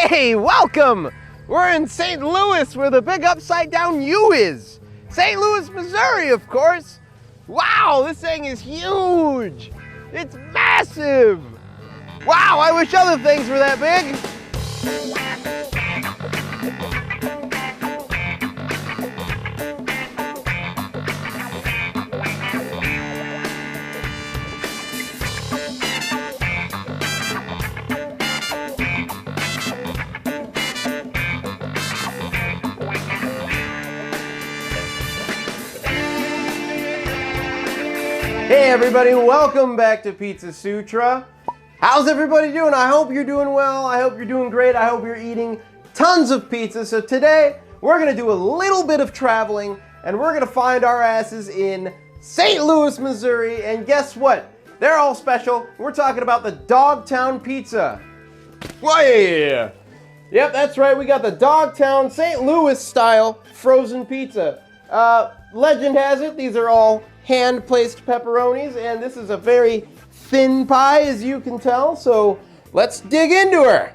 Hey, welcome! We're in St. Louis where the big upside down U is. St. Louis, Missouri, of course. Wow, this thing is huge. It's massive. Wow, I wish other things were that big. Hey everybody, welcome back to Pizza Sutra. How's everybody doing? I hope you're doing well. I hope you're doing great. I hope you're eating tons of pizza. So today, we're gonna do a little bit of traveling and we're gonna find our asses in St. Louis, Missouri. And guess what? They're all special. We're talking about the Dogtown pizza. Whoa, yeah. Yep, that's right. We got the Dogtown St. Louis style frozen pizza. Legend has it, these are all hand-placed pepperonis, and this is a very thin pie, as you can tell, so let's dig into her.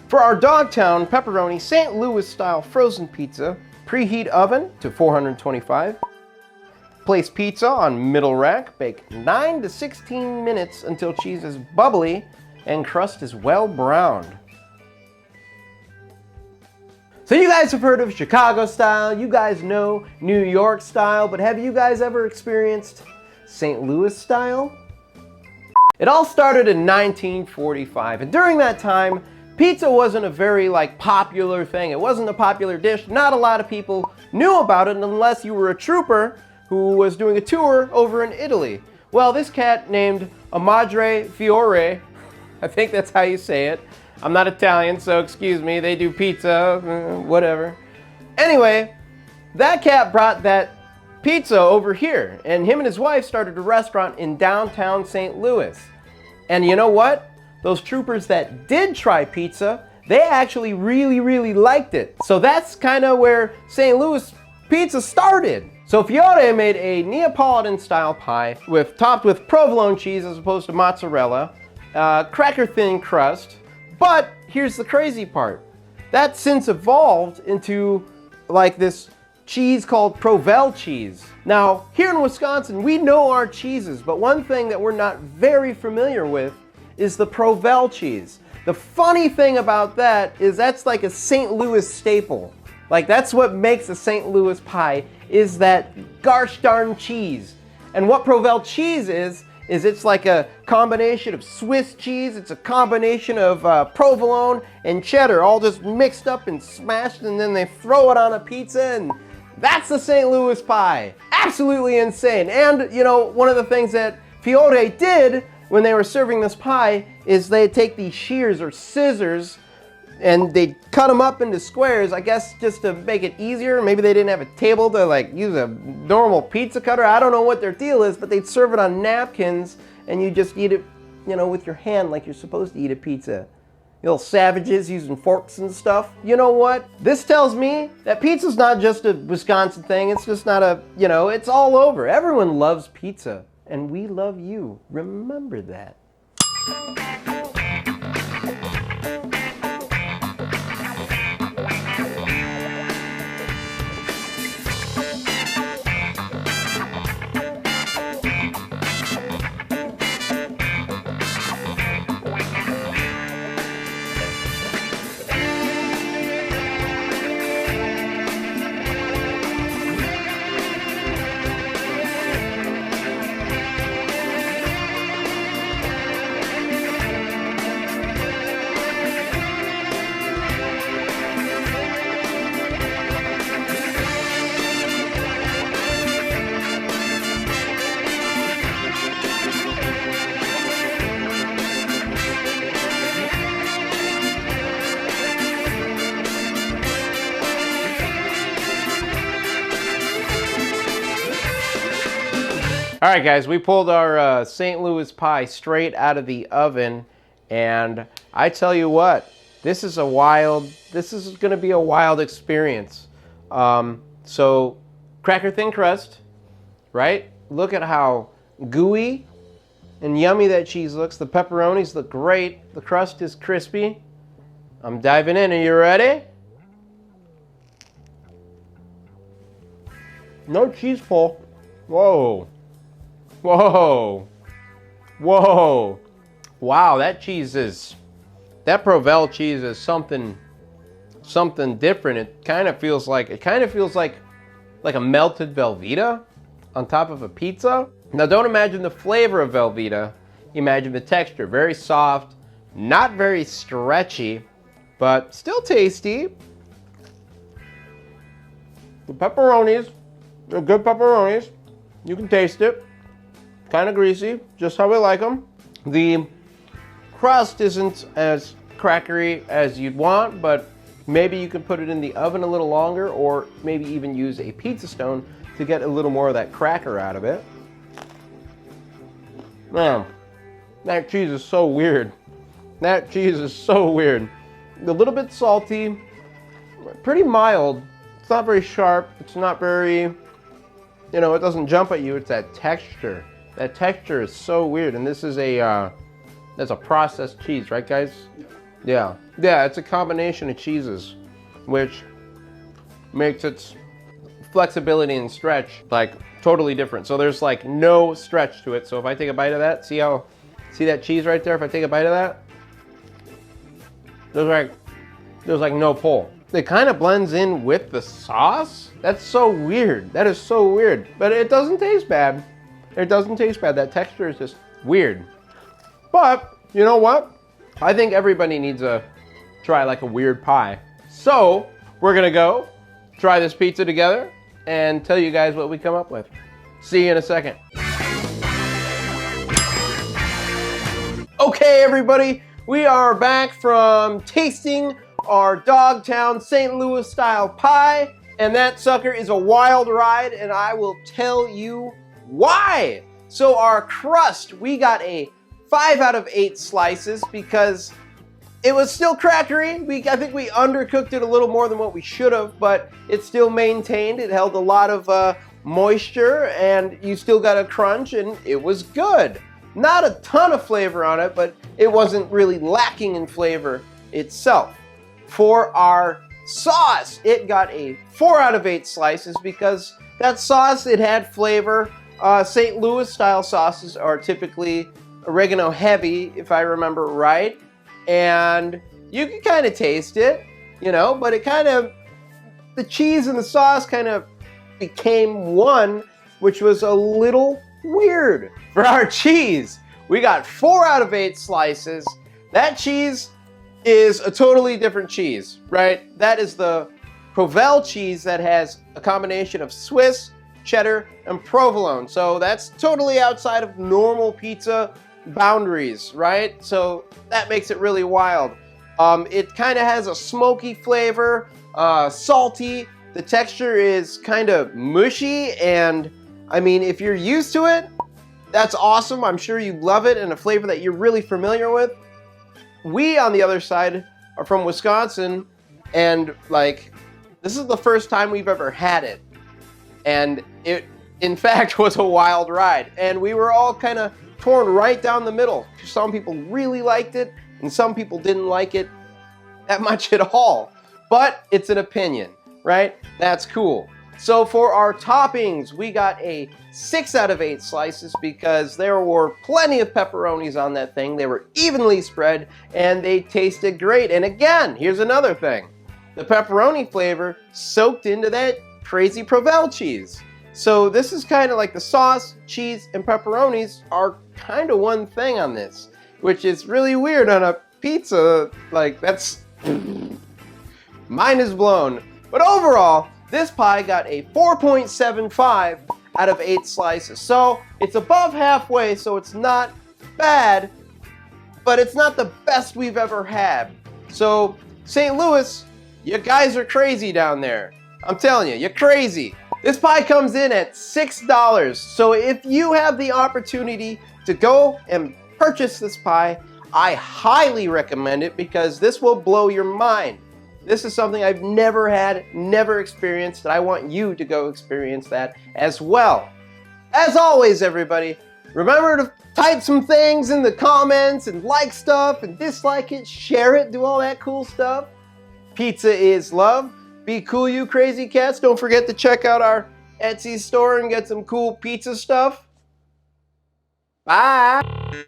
For our Dogtown pepperoni St. Louis style frozen pizza, preheat oven to 425. Place pizza on middle rack, bake 9 to 16 minutes until cheese is bubbly and crust is well browned. So you guys have heard of Chicago style, you guys know New York style, but have you guys ever experienced St. Louis style? It all started in 1945, and during that time, pizza wasn't a very popular thing. It wasn't a popular dish. Not a lot of people knew about it unless you were a trooper who was doing a tour over in Italy. Well, this cat named Amadre Fiore, I think that's how you say it. I'm not Italian, so excuse me, they do pizza, whatever. Anyway, that cat brought that pizza over here, and him and his wife started a restaurant in downtown St. Louis. And you know what? Those troopers that did try pizza, they actually really liked it. So that's kind of where St. Louis pizza started. So Fiore made a Neapolitan style pie topped with provolone cheese as opposed to mozzarella, cracker thin crust. But here's the crazy part. That's since evolved into this cheese called Provel cheese. Now, here in Wisconsin, we know our cheeses, but one thing that we're not very familiar with is the Provel cheese. The funny thing about that is that's like a St. Louis staple. That's what makes a St. Louis pie, is that gosh darn cheese. And what Provel cheese is it's like a combination of Swiss cheese, it's a combination of provolone and cheddar, all just mixed up and smashed, and then they throw it on a pizza, and that's the St. Louis pie. Absolutely insane. And, one of the things that Fiore did when they were serving this pie is they'd take these shears or scissors and they'd cut them up into squares, I guess just to make it easier. Maybe they didn't have a table to use a normal pizza cutter. I don't know what their deal is, but they'd serve it on napkins and you just eat it, with your hand like you're supposed to eat a pizza. You little savages using forks and stuff. You know what? This tells me that pizza's not just a Wisconsin thing. It's just not it's all over. Everyone loves pizza, and we love you. Remember that. All right, guys, we pulled our St. Louis pie straight out of the oven, and I tell you what, this is going to be a wild experience. So, cracker thin crust, right? Look at how gooey and yummy that cheese looks. The pepperonis look great. The crust is crispy. I'm diving in. Are you ready? No cheese pull. Whoa. Whoa. Whoa. Wow, that Provel cheese is something different. It kind of feels like a melted Velveeta on top of a pizza. Now don't imagine the flavor of Velveeta. Imagine the texture. Very soft, not very stretchy, but still tasty. The pepperonis, they're good pepperonis. You can taste it. Kind of greasy, just how we like them. The crust isn't as crackery as you'd want, but maybe you could put it in the oven a little longer, or maybe even use a pizza stone to get a little more of that cracker out of it. Man, that cheese is so weird. That cheese is so weird. A little bit salty, pretty mild. It's not very sharp. It's not very, it doesn't jump at you. It's that texture. That texture is so weird. And this is that's a processed cheese, right guys? Yeah. Yeah, it's a combination of cheeses, which makes its flexibility and stretch like totally different. So there's like no stretch to it. So if I take a bite of that, see that cheese right there? If I take a bite of that, there's like no pull. It kind of blends in with the sauce. That's so weird. That is so weird. But it doesn't taste bad. It doesn't taste bad. That texture is just weird. But you know what? I think everybody needs to try like a weird pie. So we're gonna go try this pizza together and tell you guys what we come up with. See you in a second. Okay, everybody, we are back from tasting our Dogtown St. Louis style pie, and that sucker is a wild ride, and I will tell you why. So our crust, we got a 5 out of 8 slices because it was still crackery. I think we undercooked it a little more than what we should have, but it still maintained. It held a lot of moisture, and you still got a crunch, and it was good. Not a ton of flavor on it, but it wasn't really lacking in flavor itself. For our sauce, it got a 4 out of 8 slices because that sauce, it had flavor. St. Louis style sauces are typically oregano heavy, if I remember right. And you can kind of taste it, but it the cheese and the sauce kind of became one, which was a little weird. For our cheese, we got 4 out of 8 slices. That cheese is a totally different cheese, right? That is the Provel cheese that has a combination of Swiss, cheddar, and provolone. So that's totally outside of normal pizza boundaries, right? So that makes it really wild. It kind of has a smoky flavor, salty. The texture is kind of mushy, and I mean, if you're used to it, that's awesome. I'm sure you love it, and a flavor that you're really familiar with. We, on the other side, are from Wisconsin, and this is the first time we've ever had it. And it, in fact, was a wild ride. And we were all kind of torn right down the middle. Some people really liked it, and some people didn't like it that much at all. But it's an opinion, right? That's cool. So for our toppings, we got a 6 out of 8 slices because there were plenty of pepperonis on that thing. They were evenly spread, and they tasted great. And again, here's another thing. The pepperoni flavor soaked into that crazy Provel cheese. So this is kind of like the sauce, cheese, and pepperonis are kind of one thing on this, which is really weird on a pizza. That's mind is blown. But overall, this pie got a 4.75 out of 8 slices. So it's above halfway, so it's not bad, but it's not the best we've ever had. So St. Louis, you guys are crazy down there. I'm telling you, you're crazy. This pie comes in at $6. So if you have the opportunity to go and purchase this pie, I highly recommend it because this will blow your mind. This is something I've never had, never experienced, and I want you to go experience that as well. As always, everybody, Remember to type some things in the comments and like stuff and dislike it, share it, do all that cool stuff. Pizza is love. Be cool, you crazy cats. Don't forget to check out our Etsy store and get some cool pizza stuff. Bye.